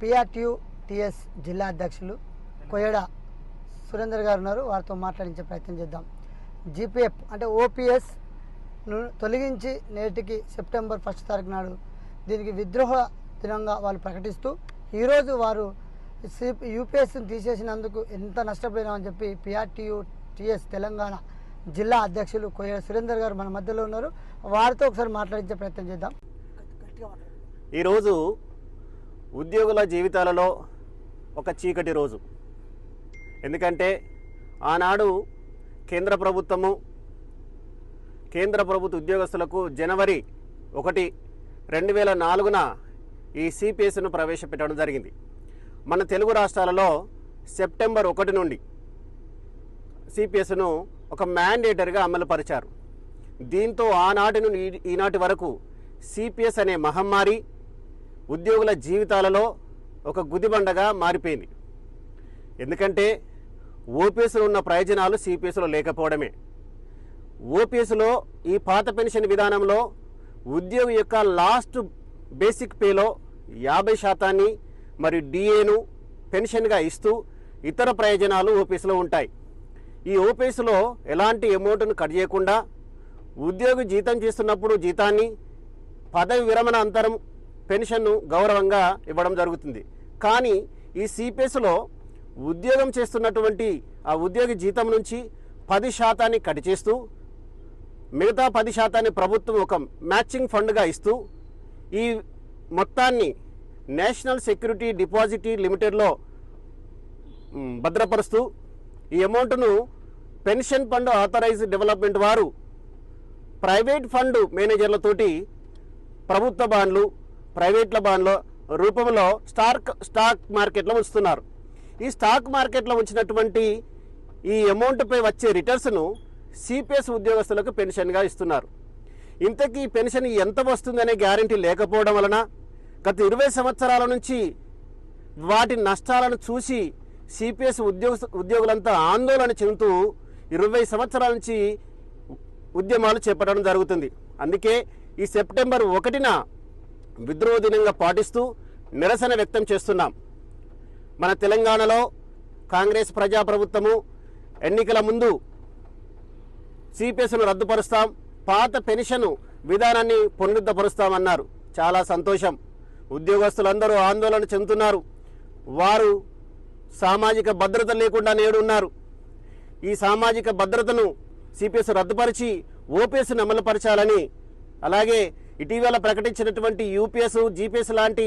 PRTU TS జిల్లా అధ్యక్షులు కొయ్యడ సురేందర్ గారు ఉన్నారు. వారితో మాట్లాడించే ప్రయత్నం చేద్దాం. జీపీఎఫ్ అంటే ఓపీఎస్ తొలగించి నేటికి సెప్టెంబర్ 1 తారీఖు నాడు దీనికి విద్రోహ దినంగా వాళ్ళు ప్రకటిస్తూ ఈరోజు వారు యూపీఎస్ని తీసేసినందుకు ఎంత నష్టపోయినామని చెప్పి పిఆర్టీయూ టీఎస్ తెలంగాణ జిల్లా అధ్యక్షులు కొయ్యడ సురేందర్ గారు మన మధ్యలో ఉన్నారు. వారితో ఒకసారి మాట్లాడించే ప్రయత్నం చేద్దాం. ఈరోజు ఉద్యోగుల జీవితాలలో ఒక చీకటి రోజు. ఎందుకంటే ఆనాడు కేంద్ర ప్రభుత్వ ఉద్యోగస్తులకు జనవరి 1, 2004 ఈ సిపిఎస్ను ప్రవేశపెట్టడం జరిగింది. మన తెలుగు రాష్ట్రాలలో సెప్టెంబర్ 1 నుండి సిపిఎస్ను ఒక మ్యాండేటరీగా అమలుపరిచారు. దీంతో ఆనాటి నుండి ఈనాటి వరకు సిపిఎస్ అనే మహమ్మారి ఉద్యోగుల జీవితాలలో ఒక గుదిబండగా మారిపోయింది. ఎందుకంటే ఓపీఎస్లో ఉన్న ప్రయోజనాలు సిపిఎస్లో లేకపోవడమే. ఓపీఎస్లో ఈ పాత పెన్షన్ విధానంలో ఉద్యోగి యొక్క లాస్ట్ బేసిక్ పేలో 50% మరియు డిఏను పెన్షన్గా ఇస్తూ ఇతర ప్రయోజనాలు ఓపీఎస్లో ఉంటాయి. ఈ ఓపీఎస్లో ఎలాంటి అమౌంట్ను కట్ చేయకుండా ఉద్యోగి జీతం చేస్తున్నప్పుడు జీతాన్ని, పదవి విరమణ అంతరం పెన్షన్ను గౌరవంగా ఇవ్వడం జరుగుతుంది. కానీ ఈ సిపిఎస్లో ఉద్యోగం చేస్తున్నటువంటి ఆ ఉద్యోగి జీతం నుంచి 10% కట్ చేస్తూ మిగతా 10% ప్రభుత్వం ఒక మ్యాచింగ్ ఫండ్గా ఇస్తూ ఈ మొత్తాన్ని నేషనల్ సెక్యూరిటీ డిపాజిటరీ లిమిటెడ్లో భద్రపరుస్తూ ఈ అమౌంట్ను పెన్షన్ ఫండ్ ఆథరైజ్డ్ డెవలప్మెంట్ వారు ప్రైవేట్ ఫండ్ మేనేజర్లతోటి ప్రభుత్వ బాండ్లు, ప్రైవేట్ల బాండ్ల రూపంలో స్టాక్ మార్కెట్లో ఉంచుతున్నారు. ఈ స్టాక్ మార్కెట్లో ఉంచినటువంటి ఈ అమౌంట్పై వచ్చే రిటర్న్స్ను సిపిఎస్ ఉద్యోగస్తులకు పెన్షన్గా ఇస్తున్నారు. ఇంతకీ పెన్షన్ ఎంత వస్తుందనే గ్యారంటీ లేకపోవడం వలన గత 20 సంవత్సరాల నుంచి వాటి నష్టాలను చూసి సిపిఎస్ ఉద్యోగులంతా ఆందోళన చెందుతూ 20 సంవత్సరాల నుంచి ఉద్యమాలు చేపట్టడం జరుగుతుంది. అందుకే ఈ సెప్టెంబర్ 1న విద్రోహ దినంగా పాటిస్తూ నిరసన వ్యక్తం చేస్తున్నాం. మన తెలంగాణలో కాంగ్రెస్ ప్రజాప్రభుత్వము ఎన్నికల ముందు సిపిఎస్ను రద్దుపరుస్తాం, పాత పెన్షన్ విధానాన్ని పునరుద్ధరిస్తామన్నారు. చాలా సంతోషం. ఉద్యోగస్తులందరూ ఆందోళన చెందుతున్నారు. వారు సామాజిక భద్రత లేకుండా నేడు ఉన్నారు. ఈ సామాజిక భద్రతను సిపిఎస్ రద్దుపరిచి ఓపీఎస్ను అమలుపరచాలని, అలాగే ఇటీవల ప్రకటించినటువంటి యూపీఎస్, జీపీఎస్ లాంటి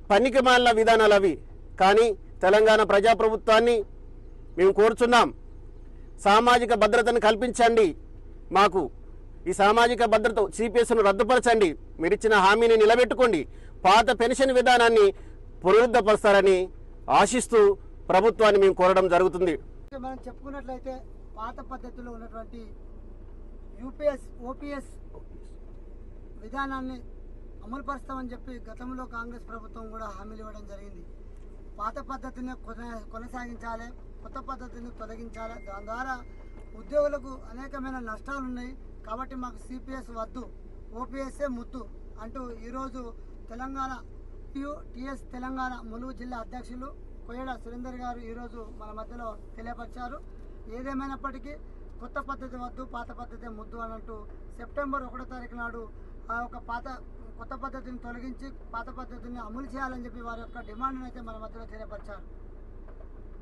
పనికిమాలిన విధానాలు అవి. కానీ తెలంగాణ ప్రజాప్రభుత్వాన్ని మేము కోరుచున్నాం, సామాజిక భద్రతను కల్పించండి. మాకు ఈ సామాజిక భద్రత సిపిఎస్ను రద్దుపరచండి. మీరు ఇచ్చిన హామీని నిలబెట్టుకోండి. పాత పెన్షన్ విధానాన్ని పునరుద్ధరిస్తారని ఆశిస్తూ ప్రభుత్వాన్ని మేము కోరడం జరుగుతుంది. మనం చెప్పుకున్నట్లయితే పాత పద్ధతిలో ఉన్నటువంటి యూపీఎస్, ఓపీఎస్ విధానాన్ని అమలుపరుస్తామని చెప్పి గతంలో కాంగ్రెస్ ప్రభుత్వం కూడా హామీలు ఇవ్వడం జరిగింది. పాత పద్ధతిని కొనసాగించాలి, కొత్త పద్ధతిని తొలగించాలి. దాని ద్వారా ఉద్యోగులకు అనేకమైన నష్టాలు ఉన్నాయి. కాబట్టి మాకు సిపిఎస్ వద్దు, ఓపీఎస్ఏ ముద్దు అంటూ ఈరోజు తెలంగాణ టీఎస్ తెలంగాణ ములుగు జిల్లా అధ్యక్షులు కొయ్యడ సురేందర్ గారు ఈరోజు మన మధ్యలో తెలియపరిచారు. ఏదేమైనప్పటికీ కొత్త పద్ధతి వద్దు, పాత పద్ధతి ముద్దు అని అంటూ సెప్టెంబర్ 1 తారీఖు నాడు ఆ యొక్క కొత్త పద్ధతిని తొలగించి పాత పద్ధతిని అమలు చేయాలని చెప్పి వారి యొక్క డిమాండ్ను అయితే మన మధ్యలో తెలియపరిచారు.